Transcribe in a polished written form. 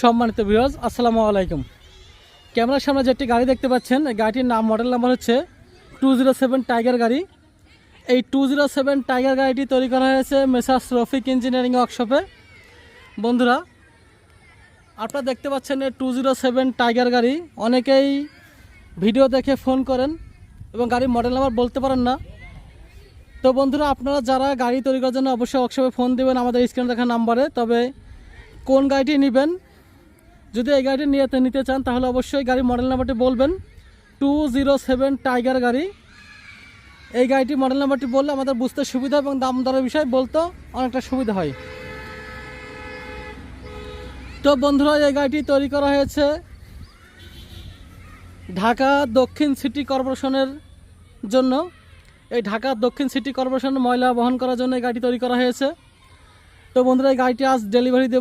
সম্মানিত ভিউয়ার্স, আসসালামু আলাইকুম। ক্যামেরার সামনে যে একটি গাড়ি দেখতে পাচ্ছেন, এই গাড়িটির নাম মডেল নাম্বার হচ্ছে 207 টাইগার গাড়ি। এই 207 টাইগার গাড়িটি তৈরি করা হয়েছে মেসার্স রফিক ইঞ্জিনিয়ারিং ওয়ার্কশপে। বন্ধুরা, আপনারা দেখতে পাচ্ছেন এই 207 টাইগার গাড়ি। অনেকেই ভিডিও দেখে ফোন করেন এবং গাড়ির মডেল নাম্বার বলতে পারেন না। তো বন্ধুরা, আপনারা যারা গাড়ি তৈরি করার জন্য অবশ্যই ওয়ার্কশপে ফোন দেবেন আমাদের স্ক্রিনে দেখা নাম্বারে। তবে কোন গাড়িটি নেবেন, যদি এই গাড়িটি নিতে চান তাহলে অবশ্যই গাড়ির মডেল নাম্বারটি বলবেন। 207 টাইগার গাড়ি। এই গাড়িটি মডেল নাম্বারটি বললে আমাদের বুঝতে সুবিধা এবং দাম দরের বিষয় বলতে অনেকটা সুবিধা হয়। তো বন্ধুরা, এই গাড়িটি তৈরি করা হয়েছে ঢাকা দক্ষিণ সিটি কর্পোরেশনের জন্য। এই ঢাকা দক্ষিণ সিটি কর্পোরেশন ময়লা বহন করার জন্য এই গাড়িটি তৈরি করা হয়েছে। তো বন্ধুরা, এই গাড়িটি আজ ডেলিভারি দেব।